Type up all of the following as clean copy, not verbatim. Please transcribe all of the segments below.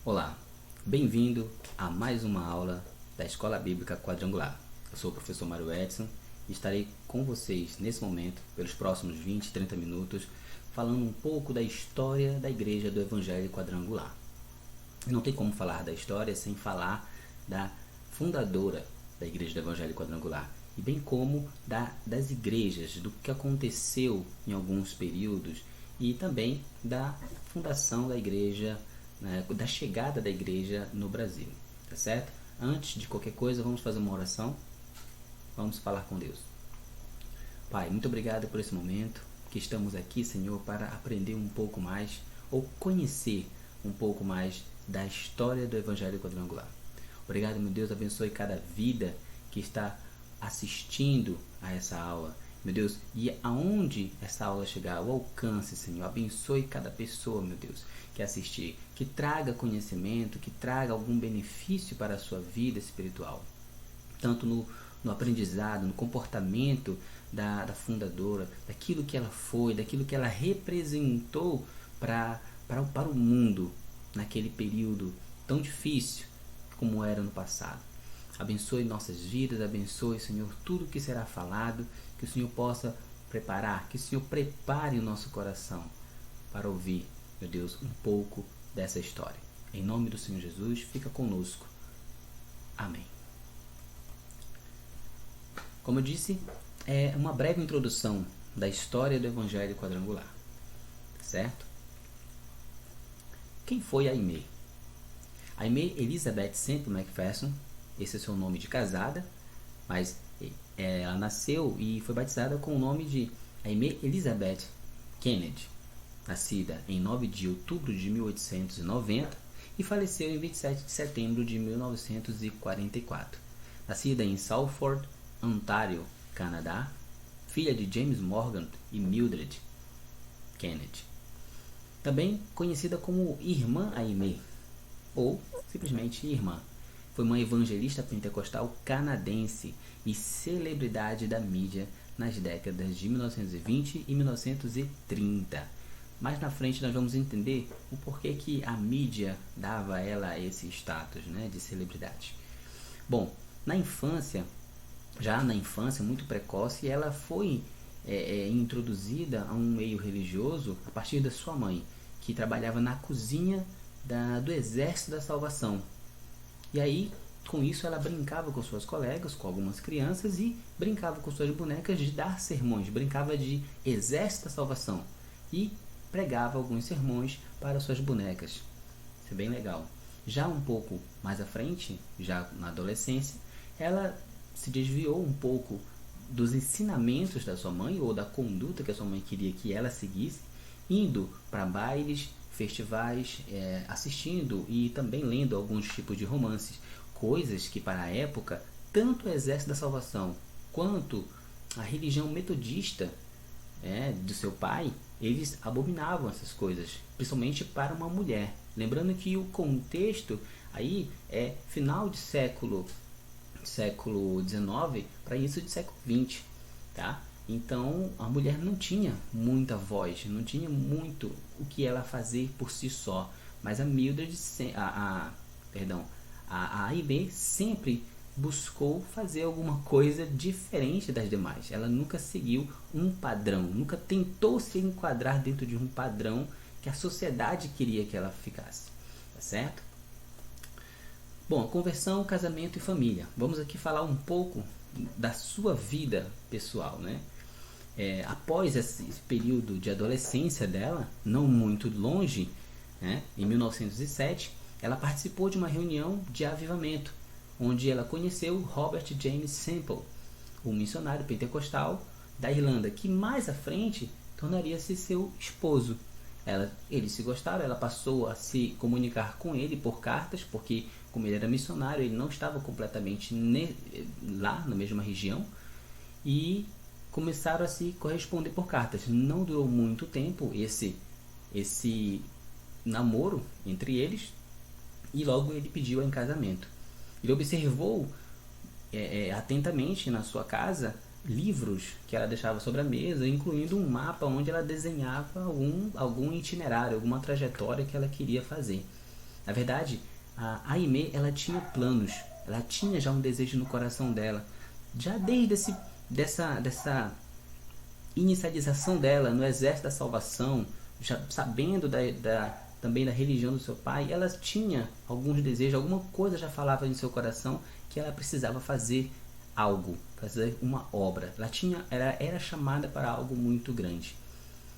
Olá, bem-vindo a mais uma aula da Escola Bíblica Quadrangular. Eu sou o professor Mário Edson e estarei com vocês nesse momento, pelos próximos 20, 30 minutos, falando um pouco da história da Igreja do Evangelho Quadrangular. E não tem como falar da história sem falar da fundadora da Igreja do Evangelho Quadrangular, e bem como das igrejas, do que aconteceu em alguns períodos e também da fundação da igreja, né, da chegada da igreja no Brasil, tá certo? Antes de qualquer coisa, vamos fazer uma oração, vamos falar com Deus. Pai, muito obrigado por esse momento que estamos aqui, Senhor, para aprender um pouco mais ou conhecer um pouco mais da história do Evangelho Quadrangular. Obrigado, meu Deus, abençoe cada vida que está assistindo a essa aula, meu Deus, e aonde essa aula chegar, o alcance, Senhor, abençoe cada pessoa, meu Deus, que assistir, que traga conhecimento, que traga algum benefício para a sua vida espiritual, tanto no aprendizado, no comportamento da fundadora, daquilo que ela foi, daquilo que ela representou para o mundo naquele período tão difícil como era no passado. Abençoe nossas vidas, abençoe, Senhor, tudo que será falado, que o Senhor possa preparar, que o Senhor prepare o nosso coração para ouvir, meu Deus, um pouco dessa história. Em nome do Senhor Jesus, fica conosco. Amém. Como eu disse, é uma breve introdução da história do Evangelho Quadrangular, certo? Quem foi Aimee? Aimee Elizabeth Semple McPherson, esse é o seu nome de casada, mas ela nasceu e foi batizada com o nome de Aimee Elizabeth Kennedy, nascida em 9 de outubro de 1890 e faleceu em 27 de setembro de 1944. Nascida em Salford, Ontário, Canadá, filha de James Morgan e Mildred Kennedy. Também conhecida como Irmã Aimee, ou simplesmente Irmã. Foi uma evangelista pentecostal canadense e celebridade da mídia nas décadas de 1920 e 1930. Mais na frente nós vamos entender o porquê que a mídia dava a ela esse status, né, de celebridade. Bom, já na infância muito precoce, ela foi introduzida a um meio religioso a partir da sua mãe, que trabalhava na cozinha do Exército da Salvação. E aí, com isso, ela brincava com suas colegas, com algumas crianças, e brincava com suas bonecas de dar sermões, brincava de Exército da Salvação e pregava alguns sermões para suas bonecas. Isso é bem legal. Já um pouco mais à frente, já na adolescência, ela se desviou um pouco dos ensinamentos da sua mãe ou da conduta que a sua mãe queria que ela seguisse, indo para bailes, festivais, assistindo e também lendo alguns tipos de romances, coisas que para a época tanto o Exército da Salvação quanto a religião metodista do seu pai, eles abominavam essas coisas, principalmente para uma mulher. Lembrando que o contexto aí é final de século XIX para início de século XX, tá? Então a mulher não tinha muita voz, não tinha muito o que ela fazer por si só, mas a Mildred, a Aimee sempre buscou fazer alguma coisa diferente das demais. Ela nunca seguiu um padrão, nunca tentou se enquadrar dentro de um padrão que a sociedade queria que ela ficasse, tá certo? Bom, conversão, casamento e família. Vamos aqui falar um pouco da sua vida pessoal, né? Após esse período de adolescência dela, não muito longe, né, em 1907, ela participou de uma reunião de avivamento, onde ela conheceu Robert James Semple, um missionário pentecostal da Irlanda, que mais à frente tornaria-se seu esposo. Eles se gostaram, ela passou a se comunicar com ele por cartas, porque como ele era missionário, ele não estava completamente lá na mesma região, e começaram a se corresponder por cartas. Não durou muito tempo esse namoro entre eles, e logo ele pediu em casamento. Ele observou atentamente na sua casa livros que ela deixava sobre a mesa, incluindo um mapa onde ela desenhava algum itinerário, alguma trajetória que ela queria fazer. Na verdade, a Aimee, ela tinha planos, ela tinha já um desejo no coração dela, já desde dessa inicialização dela no exército da salvação, já sabendo também da religião do seu pai, ela tinha alguns desejos, alguma coisa já falava em seu coração que ela precisava fazer algo, fazer uma obra. Ela era chamada para algo muito grande.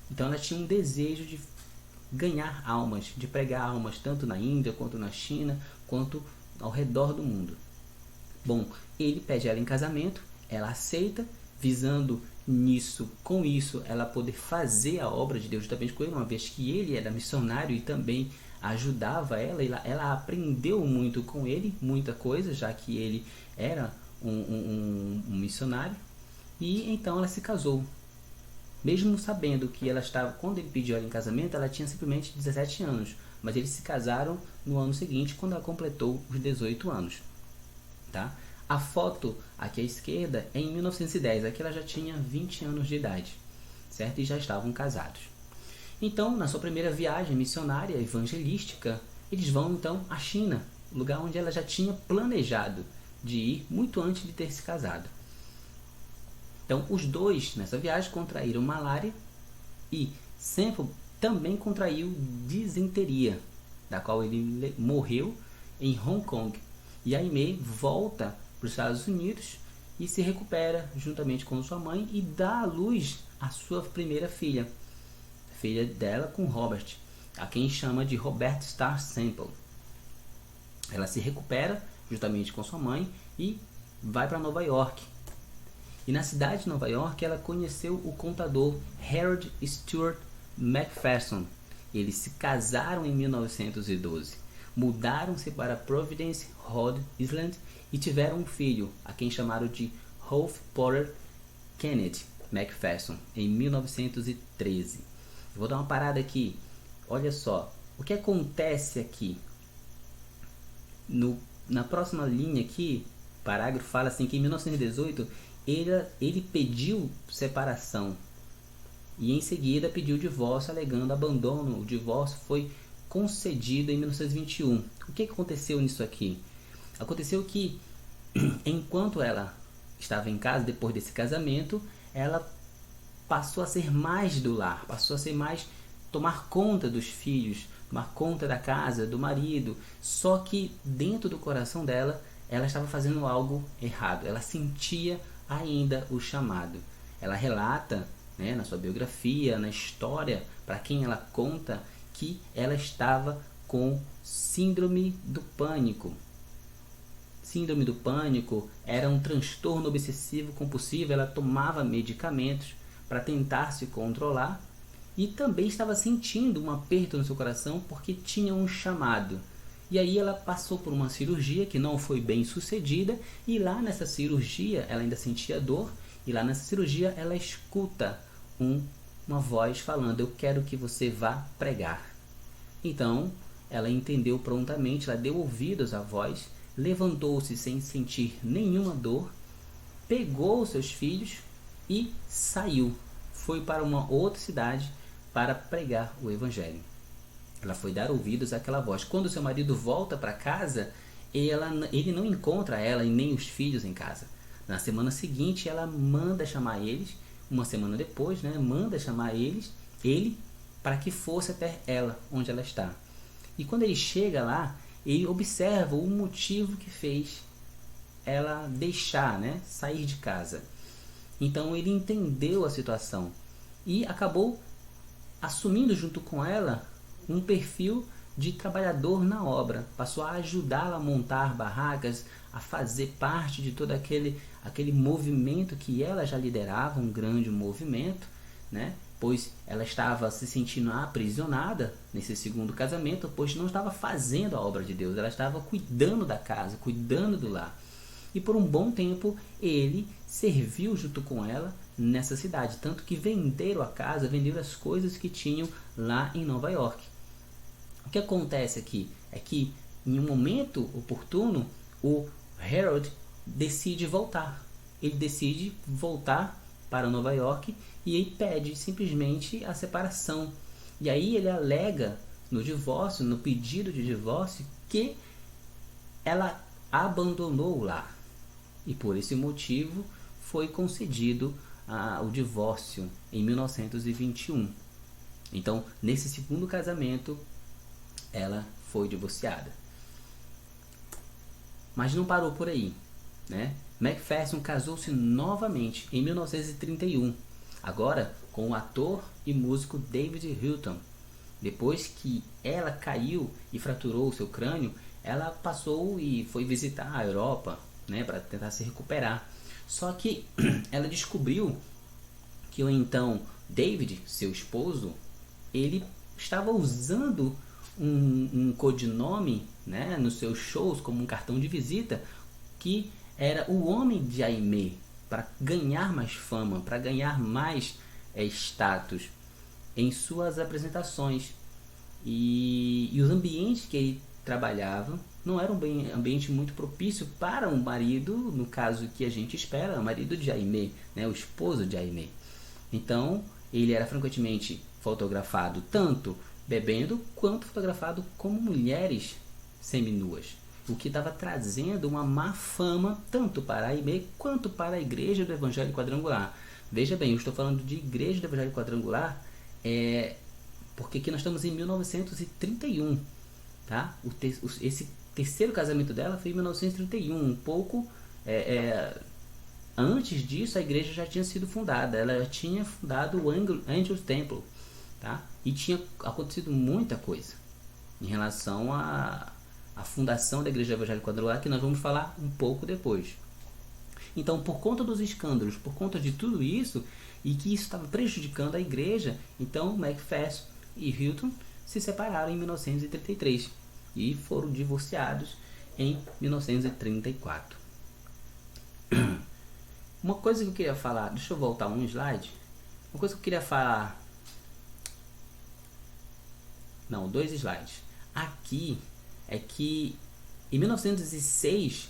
Então ela tinha um desejo de ganhar almas, de pregar almas, tanto na Índia, quanto na China, quanto ao redor do mundo. Bom, ele pede ela em casamento, ela aceita, visando com isso, ela poder fazer a obra de Deus juntamente com ele, uma vez que ele era missionário e também ajudava ela aprendeu muito com ele, muita coisa, já que ele era um missionário, e então ela se casou. Mesmo sabendo que ela estava, quando ele pediu ela em casamento, ela tinha simplesmente 17 anos, mas eles se casaram no ano seguinte, quando ela completou os 18 anos. Tá? A foto aqui à esquerda é em 1910, aqui ela já tinha 20 anos de idade, certo? E já estavam casados. Então, na sua primeira viagem missionária evangelística, eles vão então à China, lugar onde ela já tinha planejado de ir muito antes de ter se casado. Então, os dois nessa viagem contraíram malária e Semple também contraiu disenteria, da qual ele morreu em Hong Kong. E Aimee volta para os Estados Unidos e se recupera juntamente com sua mãe e dá à luz a sua primeira filha, filha dela com Robert, a quem chama de Robert Starr Semple. Ela se recupera juntamente com sua mãe e vai para Nova York. E na cidade de Nova York ela conheceu o contador Harold Stewart McPherson. Eles se casaram em 1912. Mudaram-se para Providence, Rhode Island e tiveram um filho, a quem chamaram de Ralph Porter Kennedy McPherson, em 1913. Eu vou dar uma parada aqui. Olha só, o que acontece aqui? Na próxima linha aqui, o parágrafo fala assim que em 1918 ele pediu separação e em seguida pediu divórcio alegando abandono. O divórcio foi concedido em 1921. O que aconteceu nisso aqui? Aconteceu que enquanto ela estava em casa, depois desse casamento, ela passou a ser mais do lar, passou a ser mais tomar conta dos filhos, tomar conta da casa, do marido. Só que dentro do coração dela, ela estava fazendo algo errado. Ela sentia ainda o chamado. Ela relata, na sua biografia, na história, para quem ela conta, que ela estava com síndrome do pânico. Síndrome do pânico era um transtorno obsessivo compulsivo. Ela tomava medicamentos para tentar se controlar e também estava sentindo um aperto no seu coração porque tinha um chamado. E aí ela passou por uma cirurgia que não foi bem sucedida, e lá nessa cirurgia ela ainda sentia dor, e lá nessa cirurgia ela escuta uma voz falando: eu quero que você vá pregar. Então ela entendeu prontamente, ela deu ouvidos à voz, levantou-se sem sentir nenhuma dor, pegou os seus filhos e saiu. Foi para uma outra cidade para pregar o evangelho. Ela foi dar ouvidos àquela voz. Quando seu marido volta para casa, ele não encontra ela e nem os filhos em casa. Na semana seguinte, ela manda chamar eles. Uma semana depois, manda chamar ele para que fosse até ela, onde ela está. E quando ele chega lá, ele observa o motivo que fez ela deixar, sair de casa. Então ele entendeu a situação e acabou assumindo junto com ela um perfil de trabalhador na obra. Passou a ajudá-la a montar barracas, a fazer parte de todo aquele movimento que ela já liderava, um grande movimento, pois ela estava se sentindo aprisionada nesse segundo casamento, pois não estava fazendo a obra de Deus, ela estava cuidando da casa, cuidando do lar. E por um bom tempo ele serviu junto com ela nessa cidade, tanto que venderam a casa, venderam as coisas que tinham lá em Nova York. O que acontece aqui é que em um momento oportuno o Harold decide voltar. Ele decide voltar para Nova York e ele pede simplesmente a separação. E aí ele alega no divórcio, no pedido de divórcio, que ela abandonou o lar. E por esse motivo foi concedido o divórcio em 1921. Então, nesse segundo casamento, ela foi divorciada. Mas não parou por aí, né? Macpherson casou-se novamente em 1931, agora com o ator e músico David Hilton. Depois que ela caiu e fraturou o seu crânio, ela passou e foi visitar a Europa, né, para tentar se recuperar. Só que ela descobriu que o então David, seu esposo, ele estava usando um codinome, né, nos seus shows como um cartão de visita, que era o Homem de Aimee, para ganhar mais fama, para ganhar mais status em suas apresentações. E os ambientes que ele trabalhava não eram bem ambiente muito propício para um marido, no caso que a gente espera, o marido de Aimee, né, o esposo de Aimee. Então, ele era frequentemente fotografado tanto bebendo quanto fotografado como mulheres seminuas, o que estava trazendo uma má fama tanto para Aimee quanto para a Igreja do Evangelho Quadrangular. Veja bem, eu estou falando de Igreja do Evangelho Quadrangular porque aqui nós estamos em 1931, tá? Esse terceiro casamento dela foi em 1931, um pouco antes disso a igreja já tinha sido fundada, ela já tinha fundado o Angels Temple, tá? E tinha acontecido muita coisa em relação à fundação da Igreja Evangélica Quadrangular, que nós vamos falar um pouco depois. Então, por conta dos escândalos, por conta de tudo isso, e que isso estava prejudicando a igreja, então Macpherson e Hilton se separaram em 1933 e foram divorciados em 1934. Uma coisa que eu queria falar, deixa eu voltar um slide. Uma coisa que eu queria falar, não, 2 slides. Aqui é que em 1906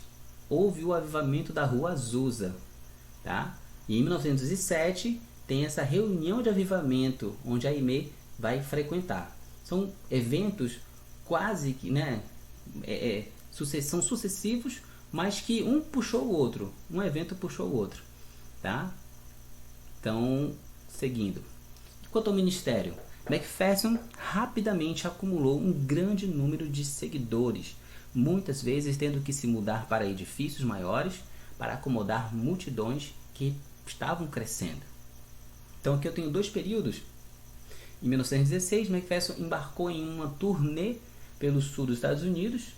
houve o avivamento da Rua Azusa, tá? E em 1907 tem essa reunião de avivamento onde a Aimee vai frequentar. São eventos quase que, né, são sucessivos, mas que um puxou o outro, um evento puxou o outro, tá? Então, seguindo. Quanto ao ministério, Macpherson rapidamente acumulou um grande número de seguidores, muitas vezes tendo que se mudar para edifícios maiores para acomodar multidões que estavam crescendo. Então aqui eu tenho 2 períodos. Em 1916, Macpherson embarcou em uma turnê pelo sul dos Estados Unidos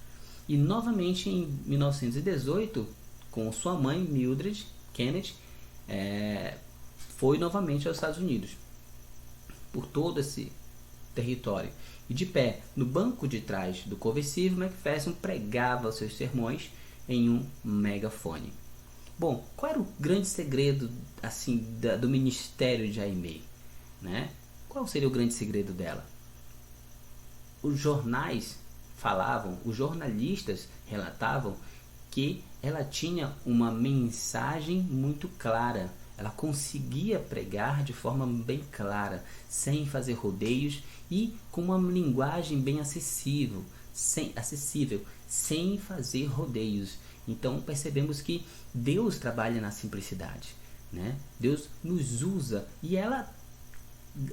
e novamente em 1918, com sua mãe Mildred Kennedy, foi novamente aos Estados Unidos, por todo esse território. E de pé, no banco de trás do conversível, Macpherson pregava seus sermões em um megafone. Bom, qual era o grande segredo assim do ministério de Aimee, né? Qual seria o grande segredo dela? Os jornais falavam, os jornalistas relatavam que ela tinha uma mensagem muito clara. Ela conseguia pregar de forma bem clara, sem fazer rodeios e com uma linguagem bem acessível, sem fazer rodeios. Então percebemos que Deus trabalha na simplicidade, né? Deus nos usa e ela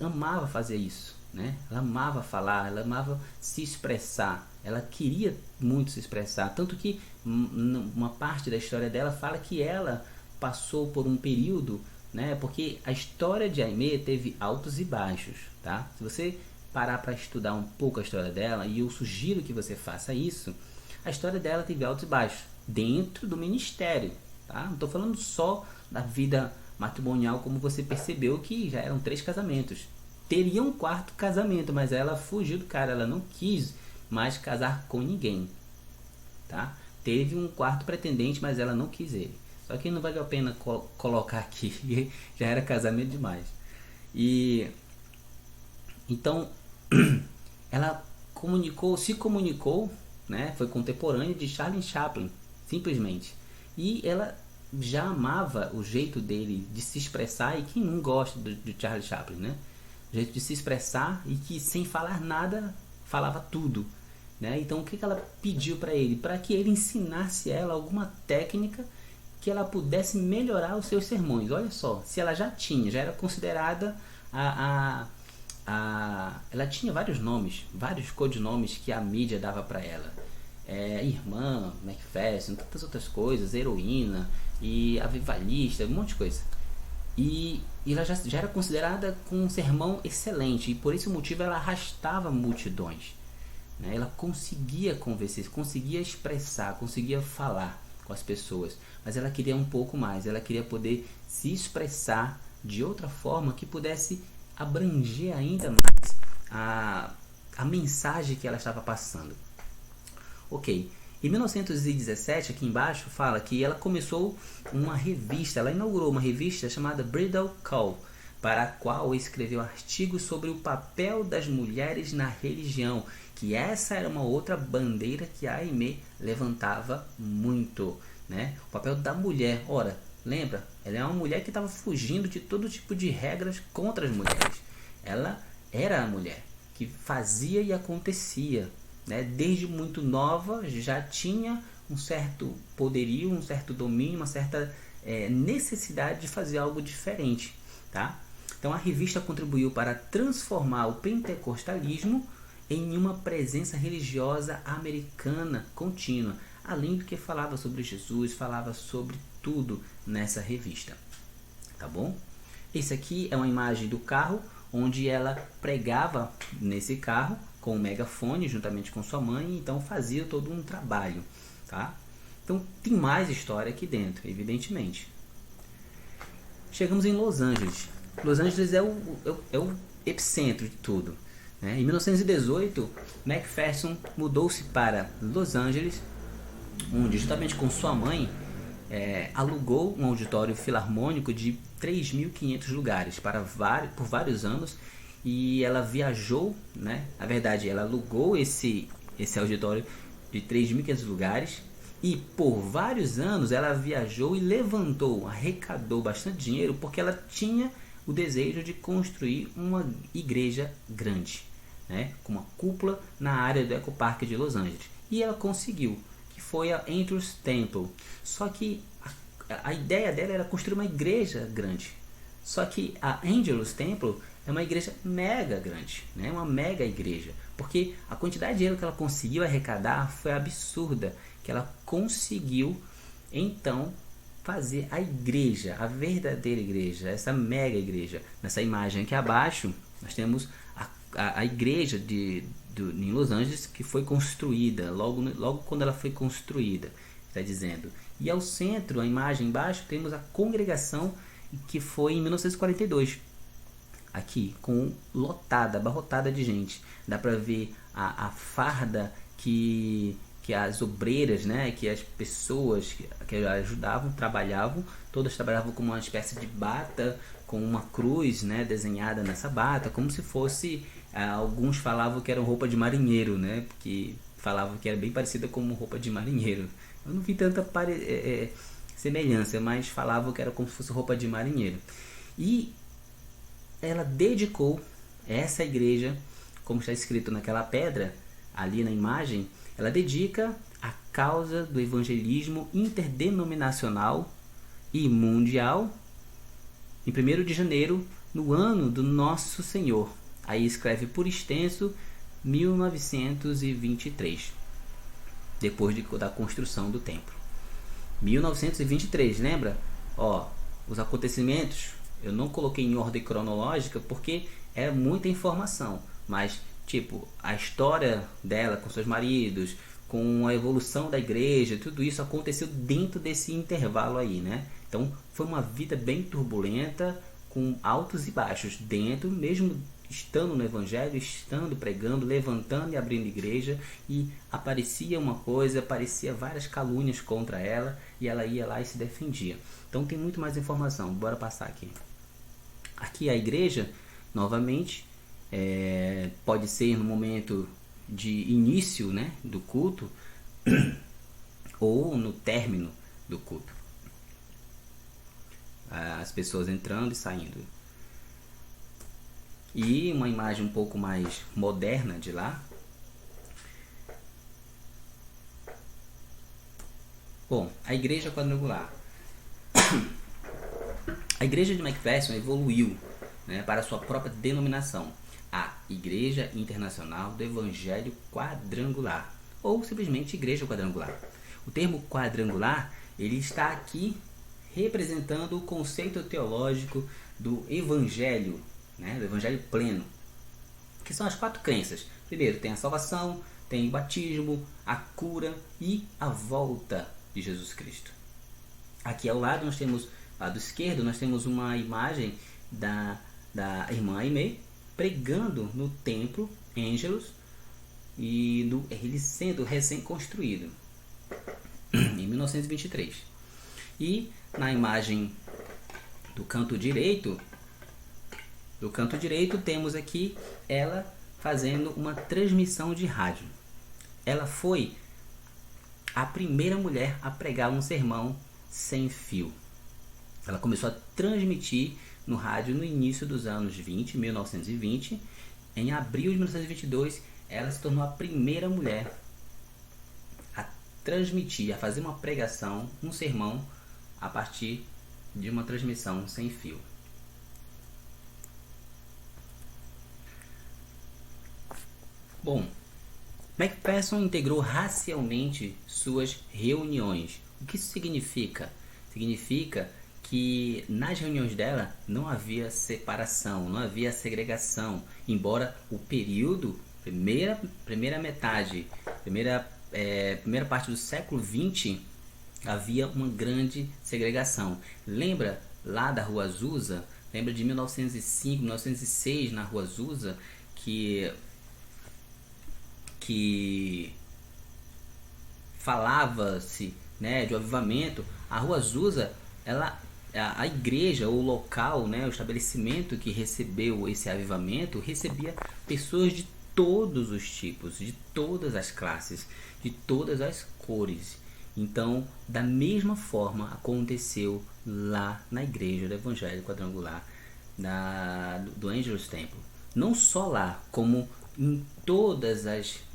amava fazer isso, né? Ela amava falar, ela amava se expressar, ela queria muito se expressar, tanto que uma parte da história dela fala que ela passou por um período, né? Porque a história de Aimee teve altos e baixos, tá? Se você parar para estudar um pouco a história dela, e eu sugiro que você faça isso, a história dela teve altos e baixos dentro do ministério, tá? Não estou falando só da vida matrimonial, como você percebeu que já eram 3 casamentos. Teria um 4º casamento, mas ela fugiu do cara, ela não quis mais casar com ninguém, tá? Teve um 4º pretendente, mas ela não quis ele. Só que não vale a pena colocar aqui, já era casamento demais. E então ela se comunicou, né? Foi contemporânea de Charlie Chaplin, simplesmente. E ela já amava o jeito dele de se expressar, e quem não gosta de Charlie Chaplin, né? O jeito de se expressar e que sem falar nada falava tudo, né? Então o que ela pediu para ele? Para que ele ensinasse ela alguma técnica que ela pudesse melhorar os seus sermões. Olha só, se ela já era considerada ela tinha vários nomes, vários codinomes que a mídia dava para ela. Irmã, Macpherson, tantas outras coisas, heroína e avivalista, um monte de coisa. E ela já era considerada com um sermão excelente, e por esse motivo ela arrastava multidões, né? Ela conseguia convencer, conseguia expressar, conseguia falar com as pessoas, mas ela queria um pouco mais, ela queria poder se expressar de outra forma que pudesse abranger ainda mais a mensagem que ela estava passando. Ok, em 1917, aqui embaixo, fala que ela começou uma revista, ela inaugurou uma revista chamada Bridal Call, para a qual escreveu artigos sobre o papel das mulheres na religião, que essa era uma outra bandeira que a Aimee levantava muito, né? O papel da mulher. Ora, lembra? Ela é uma mulher que estava fugindo de todo tipo de regras contra as mulheres. Ela era a mulher que fazia e acontecia, né? Desde muito nova já tinha um certo poderio, um certo domínio, uma certa necessidade de fazer algo diferente, tá? Então a revista contribuiu para transformar o pentecostalismo em uma presença religiosa americana contínua, além do que falava sobre Jesus, falava sobre tudo nessa revista, tá bom? Esse aqui é uma imagem do carro onde ela pregava nesse carro com o megafone juntamente com sua mãe, então fazia todo um trabalho, tá? Então tem mais história aqui dentro, evidentemente. Chegamos em Los Angeles. Los Angeles é o epicentro de tudo, né? Em 1918, Macpherson mudou-se para Los Angeles, onde justamente com sua mãe alugou um auditório filarmônico de 3.500 lugares por vários anos, e ela viajou, né? Na verdade, ela alugou esse auditório de 3.500 lugares, e por vários anos ela viajou e arrecadou bastante dinheiro, porque ela tinha o desejo de construir uma igreja grande, né? Com uma cúpula na área do Eco Park de Los Angeles. E ela conseguiu, que foi a Andrews Temple. Só que a ideia dela era construir uma igreja grande. Só que a Andrews Temple é uma igreja mega grande, né? Uma mega igreja, porque a quantidade de dinheiro que ela conseguiu arrecadar foi absurda, que ela conseguiu então fazer a igreja, a verdadeira igreja, essa mega igreja. Nessa imagem aqui abaixo nós temos a igreja em Los Angeles, que foi construída logo quando ela foi construída, está dizendo. E ao centro, a imagem embaixo, temos a congregação, que foi em 1942, aqui abarrotada de gente. Dá para ver a farda que as obreiras, né, que as pessoas que ajudavam, todas trabalhavam com uma espécie de bata, com uma cruz, né, desenhada nessa bata, como se fosse, alguns falavam que era roupa de marinheiro, né, porque falavam que era bem parecida com roupa de marinheiro. Eu não vi tanta semelhança, mas falavam que era como se fosse roupa de marinheiro. E ela dedicou essa igreja, como está escrito naquela pedra ali na imagem, ela dedica a causa do evangelismo interdenominacional e mundial em 1º de janeiro, no ano do Nosso Senhor. Aí escreve por extenso 1923, depois da construção do templo. 1923, lembra? Os acontecimentos eu não coloquei em ordem cronológica porque é muita informação, mas tipo, a história dela com seus maridos, com a evolução da igreja, tudo isso aconteceu dentro desse intervalo aí, né? Então foi uma vida bem turbulenta, com altos e baixos, dentro, mesmo estando no evangelho, estando pregando, levantando e abrindo igreja, e aparecia uma coisa, aparecia várias calúnias contra ela, e ela ia lá e se defendia. Então tem muito mais informação, bora passar aqui. Aqui a igreja, novamente, pode ser no momento de início, né, do culto ou no término do culto, as pessoas entrando e saindo. E uma imagem um pouco mais moderna de lá Bom, a igreja quadrangular. A igreja de McPherson evoluiu, né, para sua própria denominação, a Igreja Internacional do Evangelho Quadrangular, ou simplesmente Igreja Quadrangular. O termo quadrangular ele está aqui representando o conceito teológico do Evangelho, né, do Evangelho pleno, que são as 4 crenças. Primeiro tem a salvação, tem o batismo, a cura e a volta de Jesus Cristo. Aqui ao lado nós temos, lado esquerdo, nós temos uma imagem da irmã Aimee pregando no templo Ângelus e ele sendo recém-construído em 1923. E na imagem do canto direito temos aqui ela fazendo uma transmissão de rádio. Ela foi a primeira mulher a pregar um sermão sem fio. Ela começou a transmitir no rádio no início dos anos 1920. Em abril de 1922, ela se tornou a primeira mulher a transmitir, a fazer uma pregação, um sermão, a partir de uma transmissão sem fio. Bom, McPherson integrou racialmente suas reuniões. O que isso significa? Significa que nas reuniões dela não havia separação, não havia segregação, embora o período, primeira parte do século XX, havia uma grande segregação. Lembra lá da Rua Azusa? Lembra de 1905, 1906 na Rua Azusa, que falava-se, né, de um avivamento? A Rua Azusa, a igreja, o local, né, o estabelecimento que recebeu esse avivamento, recebia pessoas de todos os tipos, de todas as classes, de todas as cores. Então, da mesma forma aconteceu lá na igreja do Evangelho Quadrangular do Ângelus Temple. Não só lá, como em todas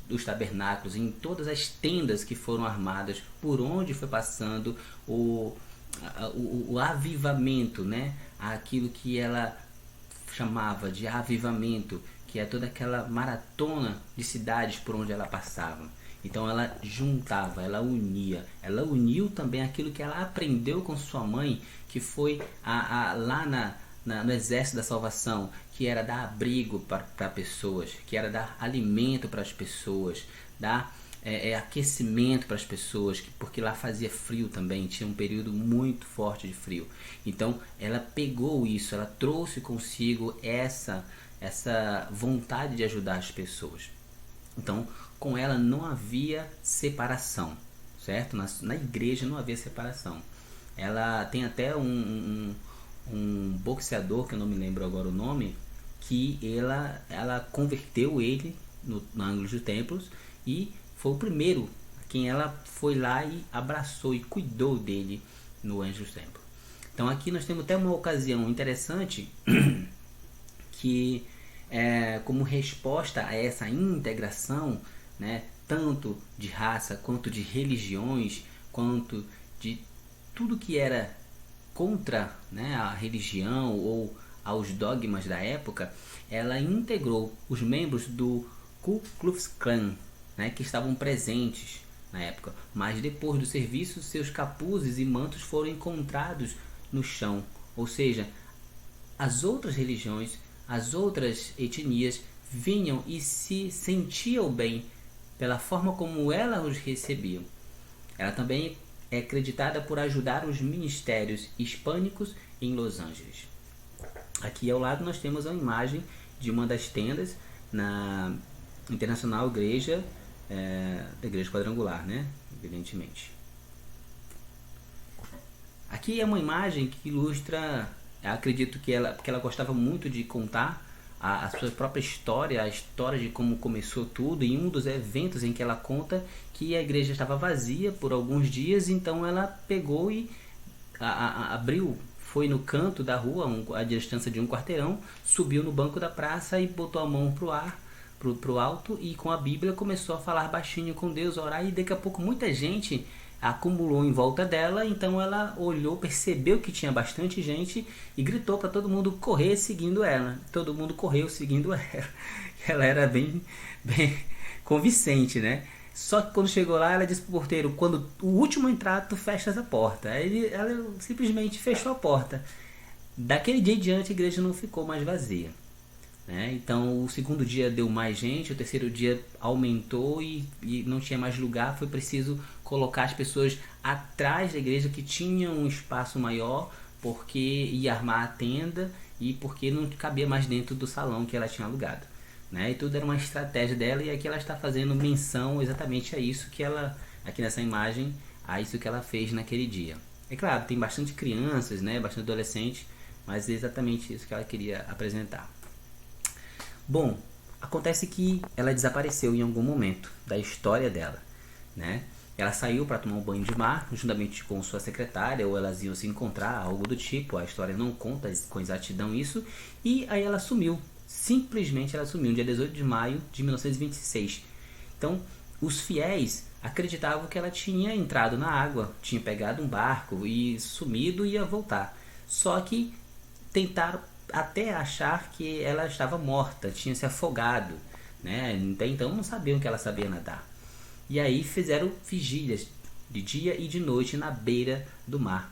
os tabernáculos, em todas as tendas que foram armadas, por onde foi passando o avivamento, né? Aquilo que ela chamava de avivamento, que é toda aquela maratona de cidades por onde ela passava. Então ela juntava, ela unia, ela uniu também aquilo que ela aprendeu com sua mãe, que foi lá no Exército da Salvação, que era dar abrigo para pessoas, que era dar alimento para as pessoas, dar aquecimento para as pessoas, porque lá fazia frio também, tinha um período muito forte de frio. Então ela pegou isso, ela trouxe consigo essa vontade de ajudar as pessoas. Então com ela não havia separação, certo? Na igreja não havia separação. Ela tem até um boxeador, que eu não me lembro agora o nome, que ela converteu ele no Ângelus dos Templos, e foi o primeiro a quem ela foi lá e abraçou e cuidou dele no Ângelus Templo. Então aqui nós temos até uma ocasião interessante que como resposta a essa integração, né, tanto de raça quanto de religiões, quanto de tudo que era contra, né, a religião ou aos dogmas da época, ela integrou os membros do Ku Klux Klan, né, que estavam presentes na época, mas depois do serviço seus capuzes e mantos foram encontrados no chão. Ou seja, as outras religiões, as outras etnias vinham e se sentiam bem pela forma como ela os recebia. Ela também é acreditada por ajudar os ministérios hispânicos em Los Angeles. Aqui ao lado nós temos a imagem de uma das tendas na Internacional Igreja, da Igreja Quadrangular, né? Evidentemente. Aqui é uma imagem que ilustra, acredito que porque ela gostava muito de contar a sua própria história, a história de como começou tudo, em um dos eventos em que ela conta que a igreja estava vazia por alguns dias, então ela pegou e abriu, foi no canto da rua, a distância de um quarteirão, subiu no banco da praça e botou a mão pro ar pro alto e com a Bíblia começou a falar baixinho com Deus, a orar, e daqui a pouco muita gente acumulou em volta dela, então ela olhou, percebeu que tinha bastante gente e gritou para todo mundo correr seguindo ela. Todo mundo correu seguindo ela. Ela era bem convincente, né? Só que quando chegou lá, ela disse pro porteiro: quando o último entrar, tu fecha essa porta. Aí ela simplesmente fechou a porta. Daquele dia em diante, a igreja não ficou mais vazia, né? Então o segundo dia deu mais gente, o terceiro dia aumentou e não tinha mais lugar. Foi preciso colocar as pessoas atrás da igreja, que tinham um espaço maior, porque ia armar a tenda e porque não cabia mais dentro do salão que ela tinha alugado, né? E tudo era uma estratégia dela, e aqui ela está fazendo menção exatamente a isso que ela, aqui nessa imagem, a isso que ela fez naquele dia. É claro, tem bastante crianças, né? Bastante adolescentes, mas é exatamente isso que ela queria apresentar. Bom, acontece que ela desapareceu em algum momento da história dela, né? Ela saiu para tomar um banho de mar, juntamente com sua secretária, ou elas iam se encontrar, algo do tipo. A história não conta com exatidão isso. E aí ela sumiu. Simplesmente ela sumiu, no dia 18 de maio de 1926. Então, os fiéis acreditavam que ela tinha entrado na água, tinha pegado um barco e sumido e ia voltar. Só que tentaram até achar que ela estava morta, tinha se afogado, né? Até então não sabiam que ela sabia nadar. E aí fizeram vigílias de dia e de noite na beira do mar,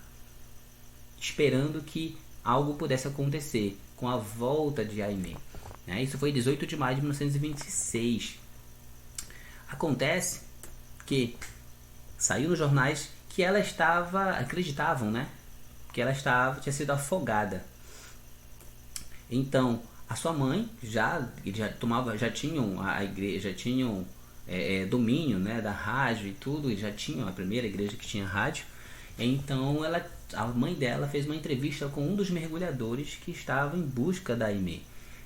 esperando que algo pudesse acontecer com a volta de Aimee, né? Isso foi 18 de maio de 1926. Acontece que saiu nos jornais que ela estava, acreditavam, né, que ela tinha sido afogada. Então a sua mãe já tinham a igreja, já tinham domínio, né, da rádio e tudo, e já tinham a primeira igreja que tinha rádio. Então a mãe dela fez uma entrevista com um dos mergulhadores que estava em busca da Aimee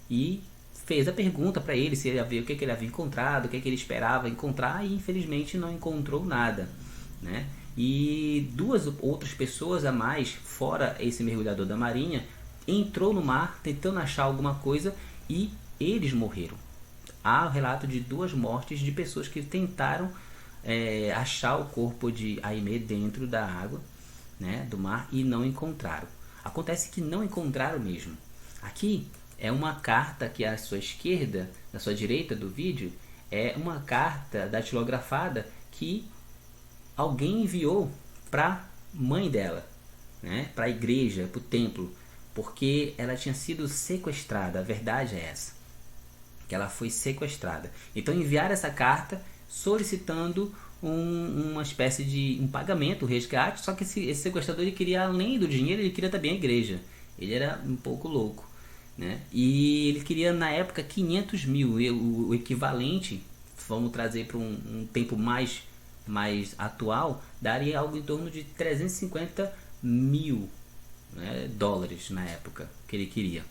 e fez a pergunta para ele se ele havia, o que ele havia encontrado, o que ele esperava encontrar, e infelizmente não encontrou nada, né? E duas outras pessoas a mais, fora esse mergulhador da marinha, entrou no mar tentando achar alguma coisa e eles morreram. Há o relato de 2 mortes de pessoas que tentaram achar o corpo de Aimee dentro da água, né, do mar, e não encontraram. Acontece que não encontraram mesmo. Aqui é uma carta que à sua esquerda, na sua direita do vídeo, é uma carta datilografada que alguém enviou para mãe dela, né, para a igreja, para o templo, porque ela tinha sido sequestrada. A verdade é essa, que ela foi sequestrada. Então enviaram essa carta solicitando uma espécie de um pagamento, um resgate. Só que esse sequestrador, ele queria, além do dinheiro, ele queria também a igreja. Ele era um pouco louco, né? E ele queria na época 500 mil, o equivalente, vamos trazer para um tempo mais atual, daria algo em torno de 350 mil, né, dólares na época que ele queria.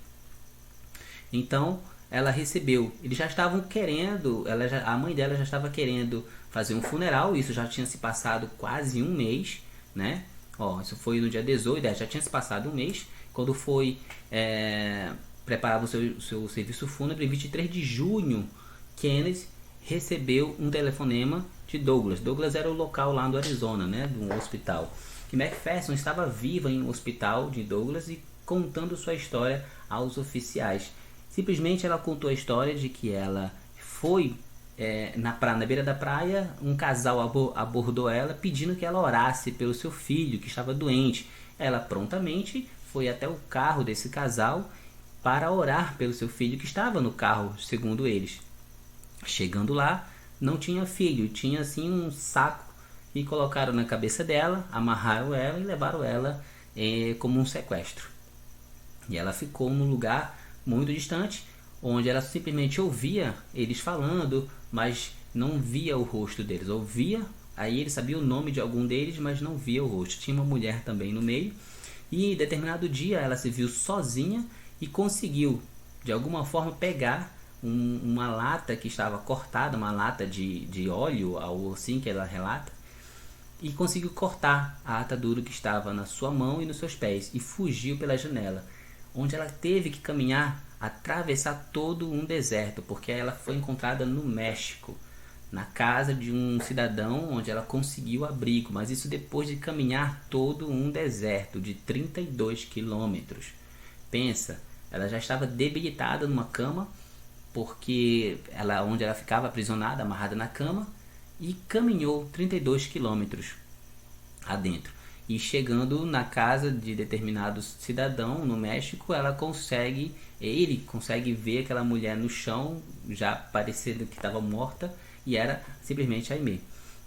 Então ela recebeu, eles já estavam querendo, a mãe dela já estava querendo fazer um funeral. Isso já tinha se passado quase um mês, né? Isso foi no dia 18, já tinha se passado um mês. Quando foi preparar o seu serviço fúnebre, em 23 de junho, Kenneth recebeu um telefonema de Douglas. Douglas era o local lá do Arizona, né, de um hospital. Que McPherson estava viva em um hospital de Douglas e contando sua história aos oficiais. Simplesmente ela contou a história de que ela foi na beira da praia, um casal abordou ela pedindo que ela orasse pelo seu filho que estava doente. Ela prontamente foi até o carro desse casal para orar pelo seu filho que estava no carro, segundo eles. Chegando lá, não tinha filho, tinha assim um saco, e colocaram na cabeça dela, amarraram ela e levaram ela como um sequestro. E ela ficou num lugar muito distante, onde ela simplesmente ouvia eles falando, mas não via o rosto deles. Ouvia, aí ele sabia o nome de algum deles, mas não via o rosto. Tinha uma mulher também no meio, e em determinado dia ela se viu sozinha e conseguiu de alguma forma pegar uma lata que estava cortada, uma lata de óleo, algo assim que ela relata, e conseguiu cortar a atadura que estava na sua mão e nos seus pés e fugiu pela janela, onde ela teve que caminhar atravessar todo um deserto, porque ela foi encontrada no México, na casa de um cidadão onde ela conseguiu abrigo, mas isso depois de caminhar todo um deserto de 32 quilômetros. Pensa, ela já estava debilitada numa cama, porque onde ela ficava aprisionada, amarrada na cama, e caminhou 32 quilômetros adentro. E chegando na casa de determinado cidadão no México, ele consegue ver aquela mulher no chão, já parecendo que estava morta, e era simplesmente Aimee,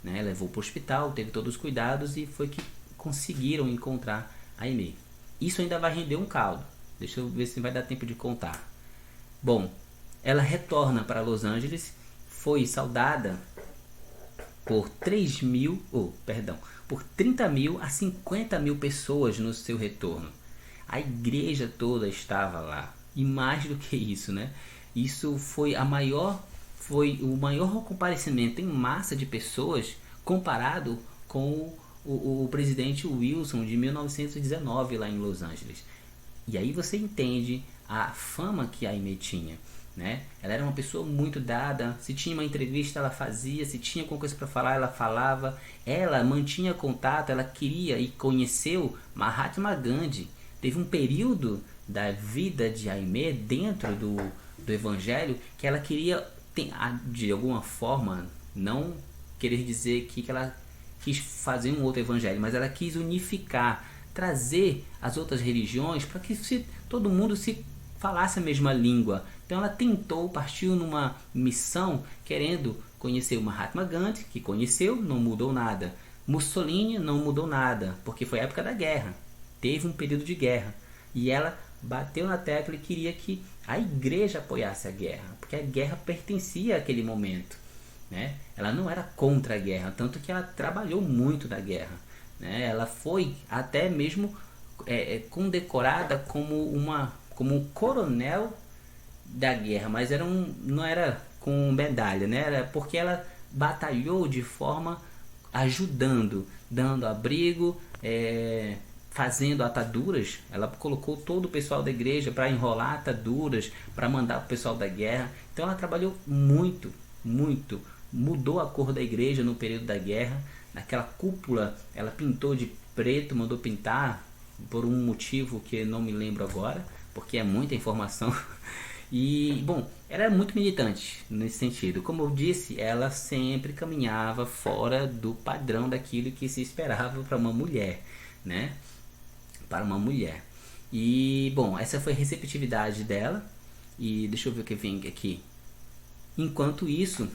né? Levou para o hospital, teve todos os cuidados e foi que conseguiram encontrar Aimee. Isso ainda vai render um caldo. Deixa eu ver se vai dar tempo de contar. Bom, ela retorna para Los Angeles, foi saudada por 30 mil a 50 mil pessoas no seu retorno. A igreja toda estava lá. E mais do que isso, né? Isso foi o maior comparecimento em massa de pessoas comparado com o presidente Wilson de 1919 lá em Los Angeles. E aí você entende a fama que a Aimee tinha, né? Ela era uma pessoa muito dada, se tinha uma entrevista ela fazia, se tinha alguma coisa para falar ela falava, ela mantinha contato, ela queria e conheceu Mahatma Gandhi. Teve um período da vida de Aimee dentro do evangelho que ela queria, de alguma forma, não querer dizer que ela quis fazer um outro evangelho, mas ela quis unificar, trazer as outras religiões para que todo mundo se falasse a mesma língua. Então ela partiu numa missão querendo conhecer o Mahatma Gandhi, que conheceu, não mudou nada. Mussolini não mudou nada, porque foi a época da guerra. Teve um período de guerra. E ela bateu na tecla e queria que a igreja apoiasse a guerra, porque a guerra pertencia àquele momento, né? Ela não era contra a guerra, tanto que ela trabalhou muito na guerra, né? Ela foi até mesmo condecorada como um coronel da guerra, mas não era com medalha, né? Era porque ela batalhou de forma ajudando, dando abrigo, fazendo ataduras. Ela colocou todo o pessoal da igreja para enrolar ataduras, para mandar o pessoal da guerra. Então ela trabalhou muito, muito, mudou a cor da igreja no período da guerra. Naquela cúpula ela pintou de preto, mandou pintar por um motivo que não me lembro agora, porque é muita informação. E, bom, ela era muito militante nesse sentido. Como eu disse, ela sempre caminhava fora do padrão daquilo que se esperava para uma mulher, né? Para uma mulher. E, bom, essa foi a receptividade dela. E deixa eu ver o que vem aqui. Enquanto isso,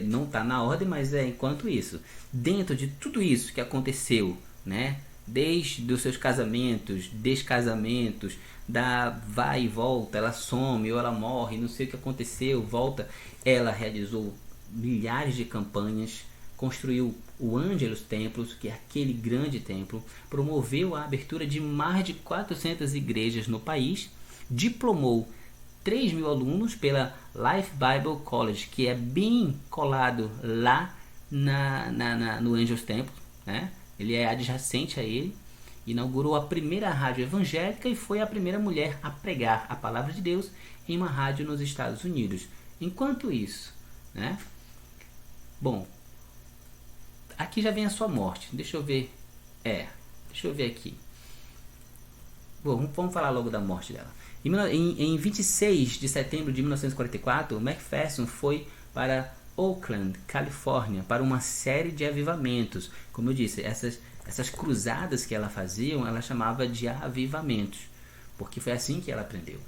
não está na ordem, mas enquanto isso, dentro de tudo isso que aconteceu, né? Desde os seus casamentos, descasamentos, da vai e volta, ela some ou ela morre, não sei o que aconteceu, volta. Ela realizou milhares de campanhas, construiu o Angelus Templos, que é aquele grande templo, promoveu a abertura de mais de 400 igrejas no país, diplomou 3 mil alunos pela Life Bible College, que é bem colado lá no Angelus Templos, né? Ele é adjacente a ele. Inaugurou a primeira rádio evangélica e foi a primeira mulher a pregar a palavra de Deus em uma rádio nos Estados Unidos. Enquanto isso, né? Bom, aqui já vem a sua morte. Deixa eu ver aqui. Bom, vamos falar logo da morte dela. Em 26 de setembro de 1944, McPherson foi para Oakland, Califórnia, para uma série de avivamentos. Como eu disse, essas cruzadas que ela fazia, ela chamava de avivamentos, porque foi assim que ela aprendeu,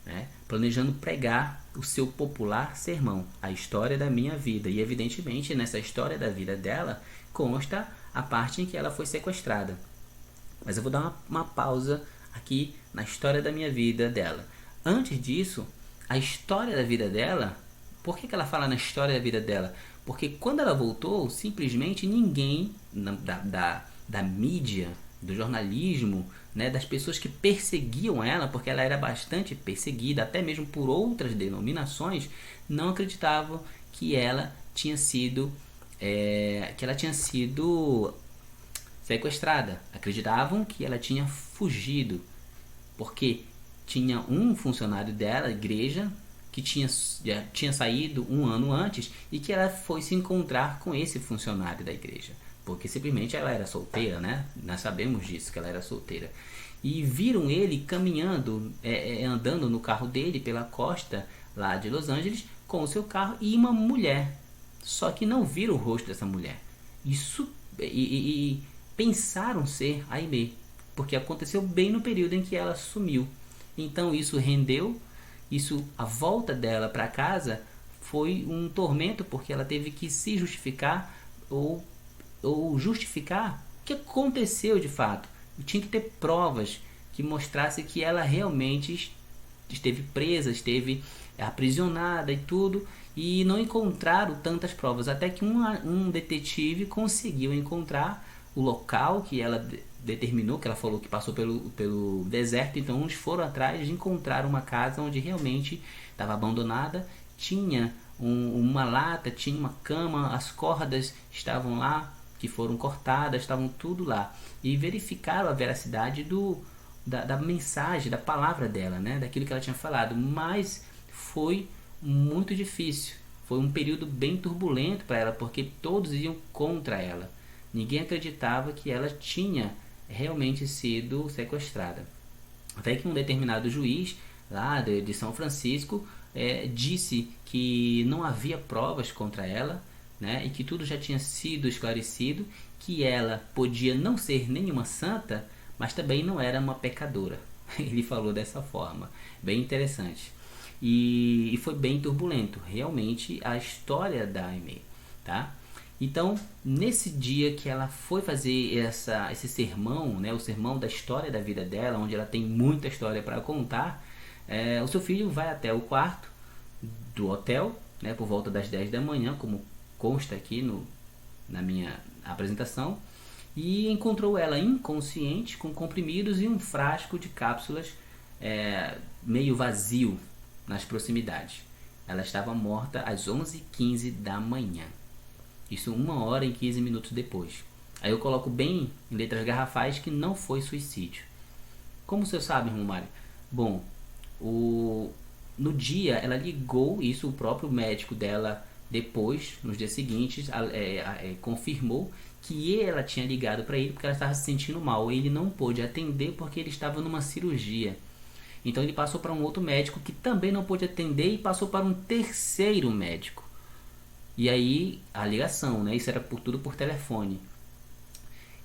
né? Planejando pregar o seu popular sermão, a história da minha vida. E evidentemente nessa história da vida dela consta a parte em que ela foi sequestrada. Mas eu vou dar uma pausa aqui na história da minha vida dela. Antes disso, a história da vida dela, por que ela fala na história da vida dela? Porque quando ela voltou, simplesmente ninguém da mídia, do jornalismo, né, das pessoas que perseguiam ela, porque ela era bastante perseguida, até mesmo por outras denominações, não acreditavam que ela tinha sido sequestrada. Acreditavam que ela tinha fugido, porque tinha um funcionário dela, igreja, que já tinha saído um ano antes e que ela foi se encontrar com esse funcionário da igreja. Porque simplesmente ela era solteira, né? Nós sabemos disso, que ela era solteira. E viram ele caminhando, andando no carro dele pela costa lá de Los Angeles com o seu carro e uma mulher. Só que não viram o rosto dessa mulher. Isso e pensaram ser Aimee, porque aconteceu bem no período em que ela sumiu. Então isso rendeu, a volta dela para casa foi um tormento, porque ela teve que se justificar ou justificar o que aconteceu de fato. Tinha que ter provas que mostrasse que ela realmente esteve presa, esteve aprisionada e tudo, e não encontraram tantas provas, até que um detetive conseguiu encontrar o local que ela determinou, que ela falou que passou pelo deserto. Então eles foram atrás de encontrar uma casa onde realmente estava abandonada, tinha uma lata, tinha uma cama, as cordas estavam lá, que foram cortadas, estavam tudo lá, e verificaram a veracidade da mensagem, da palavra dela, né? Daquilo que ela tinha falado. Mas foi muito difícil, foi um período bem turbulento para ela, porque todos iam contra ela, ninguém acreditava que ela tinha realmente sido sequestrada. Até que um determinado juiz lá de São Francisco disse que não havia provas contra ela, né, e que tudo já tinha sido esclarecido, que ela podia não ser nenhuma santa, mas também não era uma pecadora. Ele falou dessa forma, bem interessante. E foi bem turbulento, realmente, a história da Aimee, tá? Então, nesse dia que ela foi fazer esse sermão, né, o sermão da história da vida dela, onde ela tem muita história para contar, o seu filho vai até o quarto do hotel, né, por volta das 10 da manhã, como consta aqui na minha apresentação, e encontrou ela inconsciente, com comprimidos e um frasco de cápsulas meio vazio nas proximidades. Ela estava morta às 11h15 da manhã. Isso 1h e 15 minutos depois. Aí eu coloco bem em letras garrafais que não foi suicídio. Como você sabe, irmão Mário? Bom, no dia ela ligou, isso o próprio médico dela depois, nos dias seguintes, confirmou que ela tinha ligado para ele porque ela estava se sentindo mal. Ele não pôde atender porque ele estava numa cirurgia. Então ele passou para um outro médico que também não pôde atender e passou para um terceiro médico. E aí a ligação, né? Isso era tudo por telefone.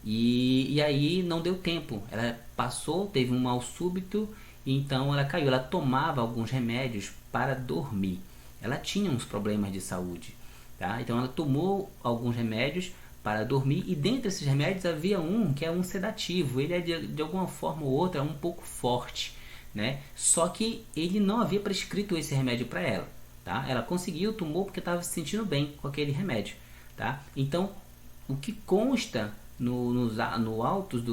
E aí não deu tempo. Ela passou, teve um mal súbito, então ela caiu. Ela tomava alguns remédios para dormir. Ela tinha uns problemas de saúde, tá? Então ela tomou alguns remédios para dormir, e dentre esses remédios havia um que é um sedativo. Ele é de alguma forma ou outra um pouco forte, né? Só que ele não havia prescrito esse remédio para ela, tá? Ela conseguiu, tomou porque estava se sentindo bem com aquele remédio, tá? Então o que consta no autos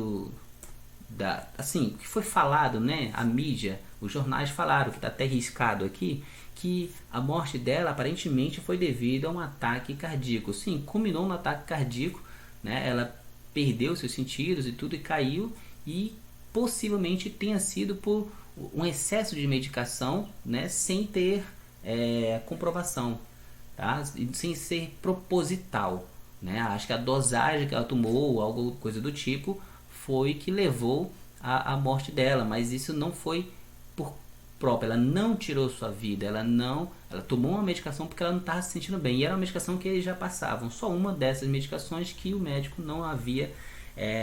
assim, o que foi falado, né? A mídia, os jornais falaram, que está até riscado aqui, que a morte dela aparentemente foi devido a um ataque cardíaco. Sim, culminou no ataque cardíaco, né? Ela perdeu seus sentidos e tudo e caiu, e possivelmente tenha sido por um excesso de medicação, né? Sem ter comprovação, tá? Sem ser proposital, né? Acho que a dosagem que ela tomou, algo coisa do tipo, foi que levou à morte dela, mas isso não foi por própria. Ela não tirou sua vida, ela tomou uma medicação porque ela não estava se sentindo bem, e era uma medicação que eles já passavam, só uma dessas medicações que o médico não havia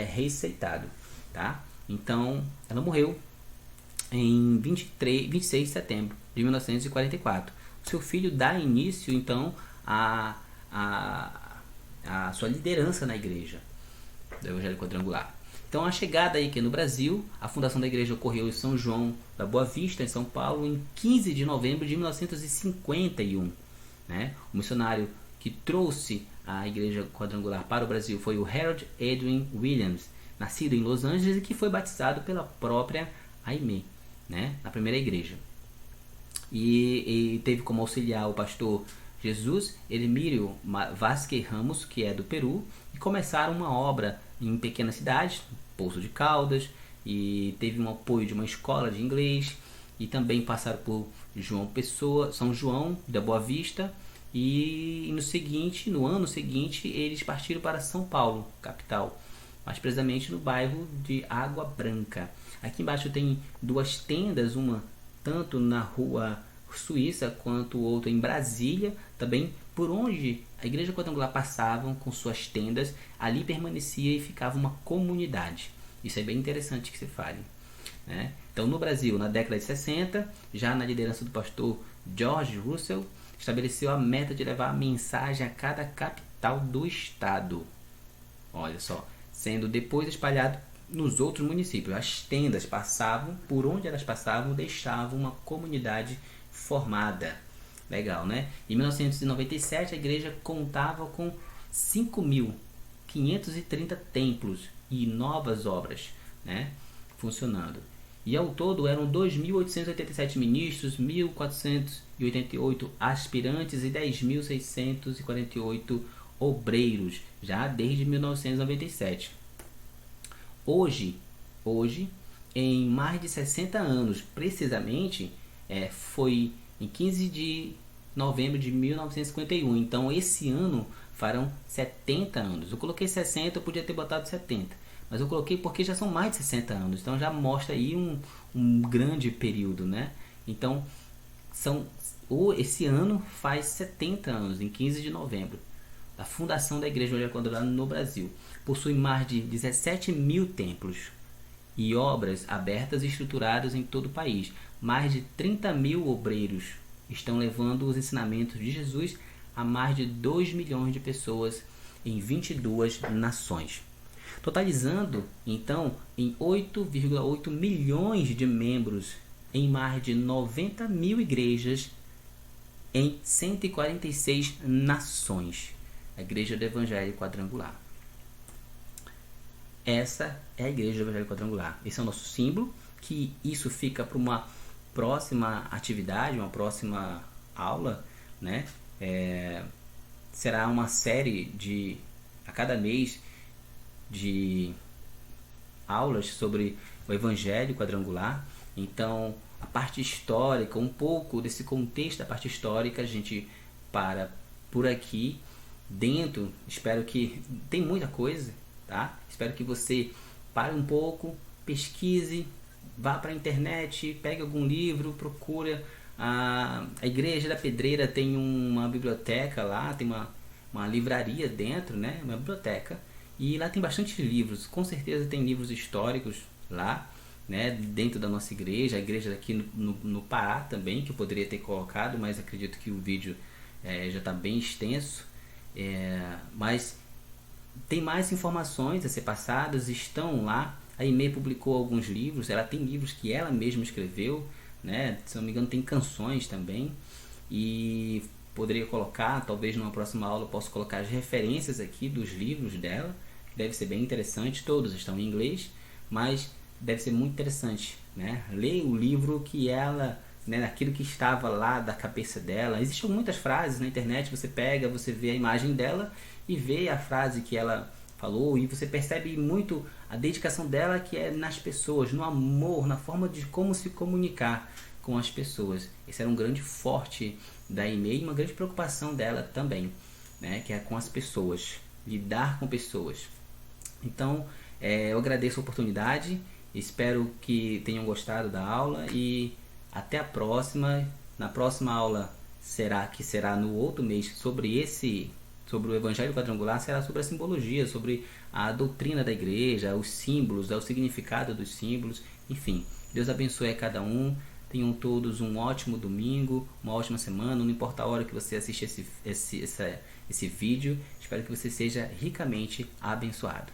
receitado, tá? Então ela morreu em 26 de setembro de 1944. Seu filho dá início então a sua liderança na igreja do Evangelho Quadrangular. Então a chegada aí aqui no Brasil, a fundação da igreja ocorreu em São João da Boa Vista, em São Paulo, em 15 de novembro de 1951. Né? O missionário que trouxe a igreja quadrangular para o Brasil foi o Harold Edwin Williams, nascido em Los Angeles e que foi batizado pela própria Aimee, né? Na primeira igreja. E teve como auxiliar o pastor Jesus Emílio Vázquez Ramos, que é do Peru, e começaram uma obra em pequenas cidades, Poço de Caldas, e teve um apoio de uma escola de inglês, e também passaram por João Pessoa, São João da Boa Vista, e no ano seguinte, eles partiram para São Paulo, capital, mais precisamente no bairro de Água Branca. Aqui embaixo tem duas tendas, uma tanto na rua Suíça quanto outra em Brasília, também por onde a Igreja Quadrangular passavam com suas tendas, ali permanecia e ficava uma comunidade. Isso é bem interessante que se fale, né? Então, no Brasil, na década de 60, já na liderança do pastor George Russell, estabeleceu a meta de levar a mensagem a cada capital do estado. Olha só, sendo depois espalhado nos outros municípios. As tendas passavam, por onde elas passavam, deixavam uma comunidade formada. Legal, né? Em 1997, a igreja contava com 5.530 templos e novas obras, né, funcionando. E ao todo eram 2.887 ministros, 1.488 aspirantes e 10.648 obreiros, já desde 1997. Hoje, em mais de 60 anos, precisamente, foi em 15 de novembro de 1951. Então, esse ano farão 70 anos. Eu coloquei 60, eu podia ter botado 70. Mas eu coloquei porque já são mais de 60 anos. Então, já mostra aí um grande período, né? Então, esse ano faz 70 anos, em 15 de novembro, da fundação da Igreja Evangélica Quadrangular no Brasil. Possui mais de 17 mil templos e obras abertas e estruturadas em todo o país. Mais de 30 mil obreiros estão levando os ensinamentos de Jesus a mais de 2 milhões de pessoas em 22 nações. Totalizando, então, em 8,8 milhões de membros em mais de 90 mil igrejas em 146 nações. A Igreja do Evangelho Quadrangular. Essa é a Igreja do Evangelho Quadrangular. Esse é o nosso símbolo, que isso fica para uma próxima atividade, uma próxima aula, né? Será uma série a cada mês de aulas sobre o Evangelho Quadrangular. Então, a parte histórica, um pouco desse contexto da parte histórica, a gente para por aqui. Dentro, espero que tem muita coisa, tá? Espero que você pare um pouco, pesquise, vá para a internet, pegue algum livro, procura. A Igreja da Pedreira tem uma biblioteca lá, tem uma livraria dentro, né? Uma biblioteca, e lá tem bastante livros. Com certeza tem livros históricos lá, né? Dentro da nossa igreja, a igreja aqui no Pará também, que eu poderia ter colocado, mas acredito que o vídeo já está bem extenso. Mas tem mais informações a ser passadas, estão lá. A IME publicou alguns livros, ela tem livros que ela mesma escreveu, né? Se não me engano tem canções também, e poderia colocar, talvez numa próxima aula eu possa colocar as referências aqui dos livros dela, que deve ser bem interessante. Todos estão em inglês, mas deve ser muito interessante, né? Ler o livro que ela, né, aquilo que estava lá da cabeça dela. Existem muitas frases na internet, você pega, você vê a imagem dela e vê a frase que ela falou, e você percebe muito a dedicação dela, que é nas pessoas, no amor, na forma de como se comunicar com as pessoas. Esse era um grande forte da e-mail, uma grande preocupação dela também, né, que é com as pessoas, lidar com pessoas. Então, eu agradeço a oportunidade, espero que tenham gostado da aula e até a próxima. Na próxima aula será no outro mês sobre o Evangelho Quadrangular, será sobre a simbologia, sobre a doutrina da igreja, os símbolos, o significado dos símbolos, enfim. Deus abençoe a cada um. Tenham todos um ótimo domingo, uma ótima semana. Não importa a hora que você assiste esse vídeo, espero que você seja ricamente abençoado.